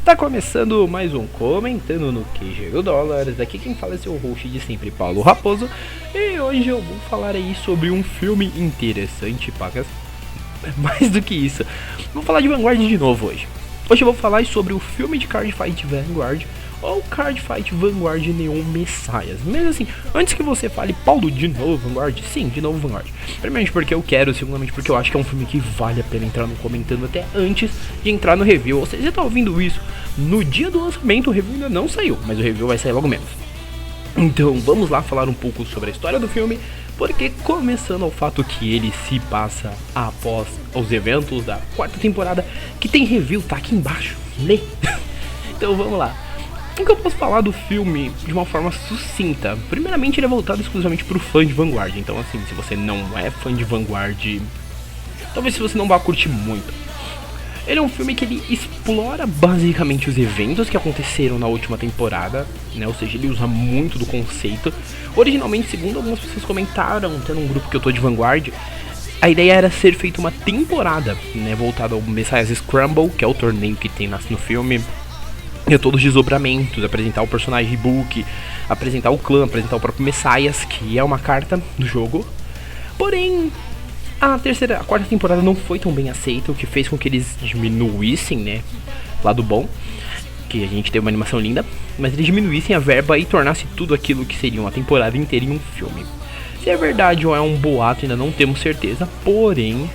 Está começando mais um Comentando no QG do Dólares. Aqui quem fala é seu host de sempre, Paulo Raposo. E hoje eu vou falar aí sobre um filme interessante, pacas. Mais do que isso, vou falar de Vanguard de novo hoje. Hoje eu vou falar sobre o filme de Card Fight Vanguard, ou Card Fight Vanguard Neon Messias. Mesmo assim, antes que você fale, Paulo, de novo Vanguard? Sim, de novo Vanguard. Primeiramente porque eu quero, segundamente porque eu acho que é um filme que vale a pena entrar no comentando até antes de entrar no review. Ou seja, você tá ouvindo isso no dia do lançamento, o review ainda não saiu, mas o review vai sair logo menos. Então vamos lá falar um pouco sobre a história do filme, porque começando ao fato que ele se passa após os eventos da quarta temporada, que tem review, tá aqui embaixo, lê. Então vamos lá. O que eu posso falar do filme de uma forma sucinta? Primeiramente, ele é voltado exclusivamente pro fã de Vanguard. Então, assim, se você não é fã de Vanguard, talvez se você não vá curtir muito. Ele é um filme que ele explora basicamente os eventos que aconteceram na última temporada, né? Ou seja, ele usa muito do conceito. Originalmente, segundo algumas pessoas comentaram, até num grupo que eu tô de Vanguard, a ideia era ser feita uma temporada, né, voltada ao Messias Scramble, que é o torneio que tem no filme. E todos os desdobramentos, apresentar o personagem Book, apresentar o clã, apresentar o próprio Messias, que é uma carta do jogo. Porém, a quarta temporada não foi tão bem aceita, o que fez com que eles diminuíssem, né, lado bom, que a gente teve uma animação linda, mas eles diminuíssem a verba e tornasse tudo aquilo que seria uma temporada inteira em um filme. Se é verdade ou é um boato, ainda não temos certeza, porém,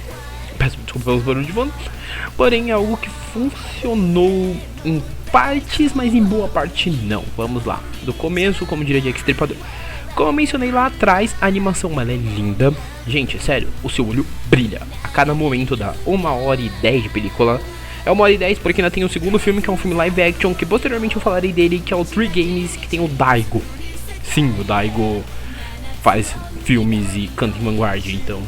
peço desculpa pelos barulhos de fundo, porém é algo que funcionou em partes, mas em boa parte não. Vamos lá, do começo, como diria Jack Stripador. Como eu mencionei lá atrás, a animação ela é linda. Gente, sério, o seu olho brilha a cada momento da 1h10 de película. É 1h10 porque ainda tem o segundo filme, que é um filme live action, que posteriormente eu falarei dele, que é o Three Games, que tem o Daigo. Sim, o Daigo faz filmes e canta em Vanguard, então.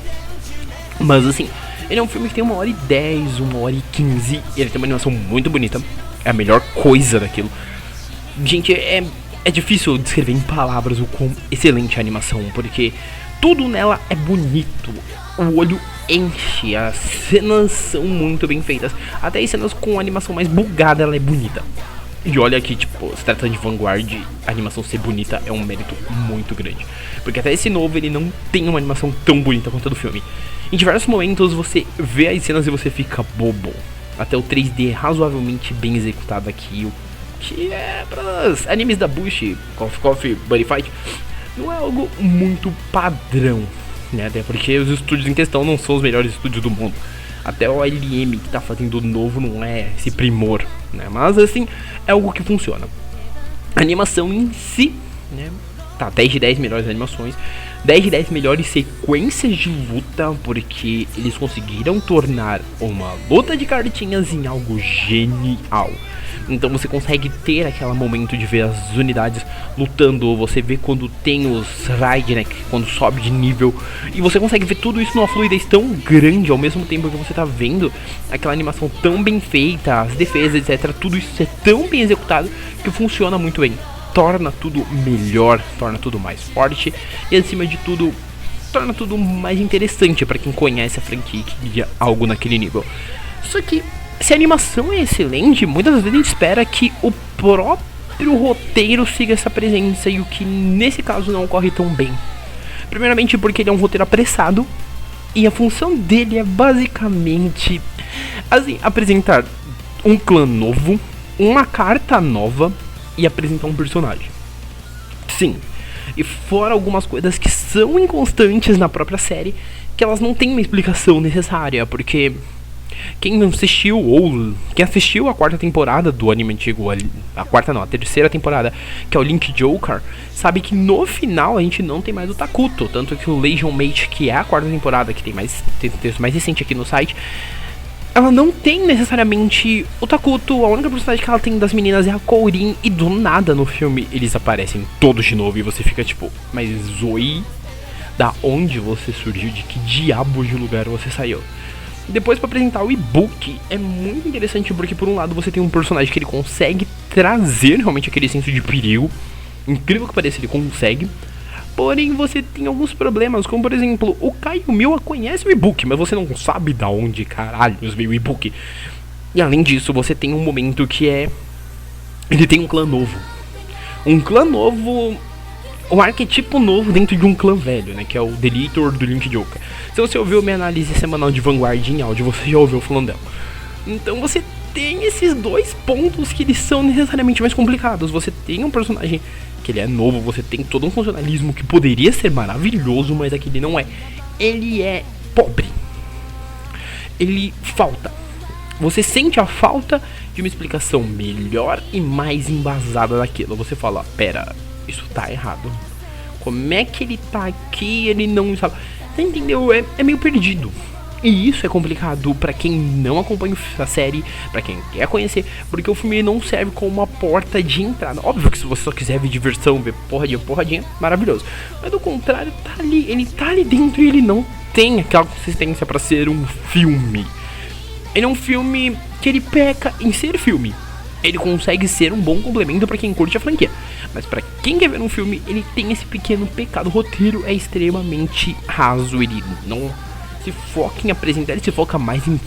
Mas assim, ele é um filme que tem 1h10, 1h15, e ele tem uma animação muito bonita. É a melhor coisa daquilo. Gente, é difícil descrever em palavras o quão excelente é a animação, porque tudo nela é bonito. O olho enche, as cenas são muito bem feitas. Até as cenas com a animação mais bugada, ela é bonita. E olha que, tipo, se trata de Vanguard, a animação ser bonita é um mérito muito grande. Porque até esse novo, ele não tem uma animação tão bonita quanto a do filme. Em diversos momentos, você vê as cenas e você fica bobo. Até o 3D razoavelmente bem executado aqui, o que é para os animes da Bush, Coffee, Buddy Fight, não é algo muito padrão, né? Até porque os estúdios em questão não são os melhores estúdios do mundo. Até o LM que tá fazendo o novo não é esse primor, né? Mas assim, é algo que funciona. A animação em si, né? Tá, 10 de 10 melhores animações, 10 de 10 melhores sequências de luta, porque eles conseguiram tornar uma luta de cartinhas em algo genial. Então você consegue ter aquele momento de ver as unidades lutando, você vê quando tem os raid, né, quando sobe de nível, e você consegue ver tudo isso numa fluidez tão grande, ao mesmo tempo que você tá vendo aquela animação tão bem feita, as defesas, etc, tudo isso é tão bem executado que funciona muito bem. Torna tudo melhor, torna tudo mais forte e, acima de tudo, torna tudo mais interessante para quem conhece a franquia e queria algo naquele nível. Só que, se a animação é excelente, muitas vezes a gente espera que o próprio roteiro siga essa presença, e o que nesse caso não ocorre tão bem. Primeiramente porque ele é um roteiro apressado, e a função dele é basicamente assim, apresentar um clã novo, uma carta nova e apresentar um personagem. Sim, e fora algumas coisas que são inconstantes na própria série, que elas não têm uma explicação necessária, porque quem assistiu, ou quem assistiu a quarta temporada do anime antigo, a terceira temporada, que é o Link Joker, sabe que no final a gente não tem mais o Takuto. Tanto que o Legion Mate, que é a quarta temporada, que tem texto mais recente aqui no site, ela não tem necessariamente o Takuto. A única personagem que ela tem das meninas é a Kourin, e do nada no filme eles aparecem todos de novo e você fica tipo, mas Zoe, da onde você surgiu, de que diabo de lugar você saiu? Depois, pra apresentar o e-book, é muito interessante porque por um lado você tem um personagem que ele consegue trazer realmente aquele senso de perigo, incrível que pareça, ele consegue. Porém, você tem alguns problemas, como por exemplo, o Caio Mila conhece o e-book, mas você não sabe da onde caralhos veio o e-book. E além disso, você tem um momento que é ele tem um clã novo. Um clã novo, um arquetipo novo dentro de um clã velho, né? Que é o Deletor do Link Joker. Se você ouviu minha análise semanal de Vanguard em áudio, você já ouviu falando dela. Então você tem esses dois pontos que eles são necessariamente mais complicados. Você tem um personagem que ele é novo, você tem todo um funcionalismo que poderia ser maravilhoso, mas aqui ele não é. Ele é pobre. Ele falta. Você sente a falta de uma explicação melhor e mais embasada daquilo. Você fala, pera, isso tá errado. Como é que ele tá aqui e ele não sabe? Você entendeu? É meio perdido. E isso é complicado pra quem não acompanha a série, pra quem quer conhecer, porque o filme não serve como uma porta de entrada. Óbvio que se você só quiser ver diversão, ver porradinha, maravilhoso. Mas do contrário, ele tá ali dentro e ele não tem aquela consistência pra ser um filme. Ele é um filme que ele peca em ser filme. Ele consegue ser um bom complemento pra quem curte a franquia. Mas pra quem quer ver um filme, ele tem esse pequeno pecado. O roteiro é extremamente raso, ele não se foca em apresentar, ele se foca mais em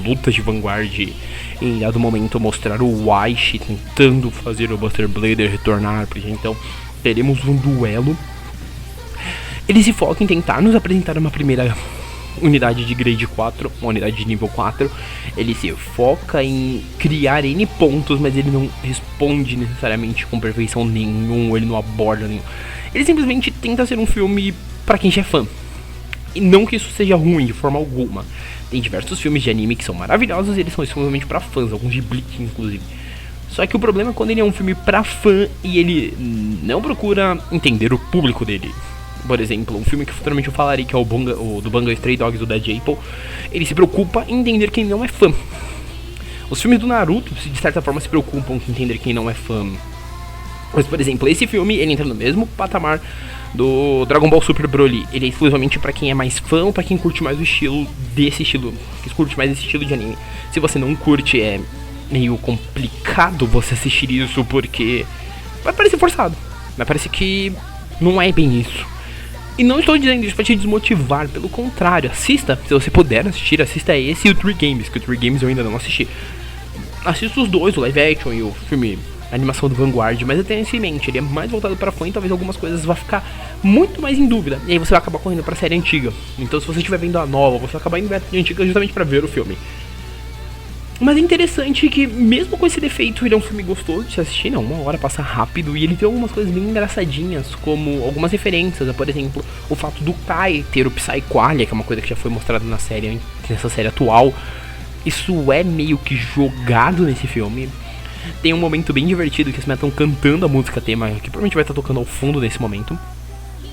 lutas de Vanguard, em dado momento mostrar o White tentando fazer o Buster Blader retornar, porque então teremos um duelo. Ele se foca em tentar nos apresentar uma primeira unidade de grade 4, uma unidade de nível 4. Ele se foca em criar N pontos, mas ele não responde necessariamente com perfeição nenhum, ele não aborda nenhum. Ele simplesmente tenta ser um filme pra quem já é fã. E não que isso seja ruim de forma alguma. Tem diversos filmes de anime que são maravilhosos e eles são exclusivamente pra fãs, alguns de Bleach inclusive. Só que o problema é quando ele é um filme pra fã e ele não procura entender o público dele. Por exemplo, um filme que futuramente eu falarei, que é o do Bunga Stray Dogs, do Dead Apple. Ele se preocupa em entender quem não é fã. Os filmes do Naruto, de certa forma, se preocupam em entender quem não é fã. Mas, por exemplo, esse filme, ele entra no mesmo patamar do Dragon Ball Super Broly. Ele é exclusivamente pra quem é mais fã ou pra quem curte mais o estilo desse estilo, que curte mais esse estilo de anime. Se você não curte, é meio complicado você assistir isso, porque vai parecer forçado. Vai parecer que não é bem isso. E não estou dizendo isso pra te desmotivar, pelo contrário, assista, se você puder assistir, assista esse e o Three Games, que o Three Games eu ainda não assisti. Assista os dois, o live action e o filme, a animação do Vanguard, mas eu tenho isso em mente, ele é mais voltado pra fã e talvez algumas coisas vá ficar muito mais em dúvida. E aí você vai acabar correndo pra série antiga. Então se você estiver vendo a nova, você vai acabar indo pra antiga justamente pra ver o filme. Mas é interessante que, mesmo com esse defeito, ele é um filme gostoso de se assistir, não, uma hora passa rápido, e ele tem algumas coisas bem engraçadinhas, como algumas referências, por exemplo, o fato do Kai ter o Psyqualia, que é uma coisa que já foi mostrada na série, nessa série atual. Isso é meio que jogado nesse filme. Tem um momento bem divertido que as meninas estão cantando a música tema, que provavelmente vai estar tocando ao fundo nesse momento.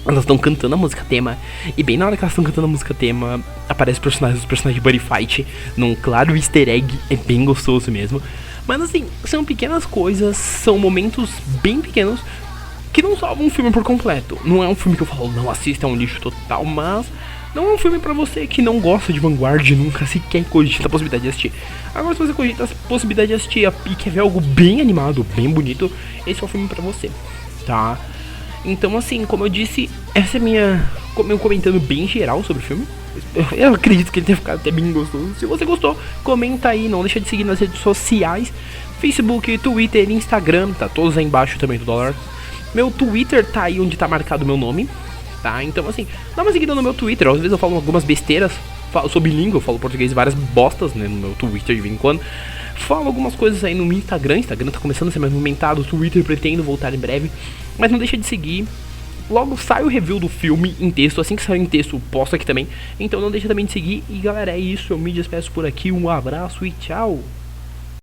Elas estão cantando a música tema, e bem na hora que elas estão cantando a música tema, aparece os personagens de Buddy Fight, num claro easter egg, é bem gostoso mesmo. Mas assim, são pequenas coisas, são momentos bem pequenos, que não salvam um filme por completo. Não é um filme que eu falo, não assista, é um lixo total, mas não é um filme pra você que não gosta de Vanguard, nunca sequer cogita a possibilidade de assistir. Agora se você cogita a possibilidade de assistir e quer ver algo bem animado, bem bonito, esse é o filme pra você, tá? Então assim, como eu disse, essa é meu comentando bem geral sobre o filme. Eu acredito que ele tenha ficado até bem gostoso. Se você gostou, comenta aí, não deixa de seguir nas redes sociais, Facebook, Twitter, Instagram, tá todos aí embaixo também do dólar. Meu Twitter tá aí onde tá marcado o meu nome, tá? Então assim, dá uma seguida no meu Twitter, às vezes eu falo algumas besteiras, sou bilíngue, eu falo português, várias bostas, né, no meu Twitter de vez em quando. Falo algumas coisas aí no Instagram tá começando a ser mais movimentado, o Twitter pretendo voltar em breve, mas não deixa de seguir. Logo sai o review do filme em texto, assim que sair em texto, posto aqui também, então não deixa também de seguir. E galera, é isso, eu me despeço por aqui, um abraço e tchau!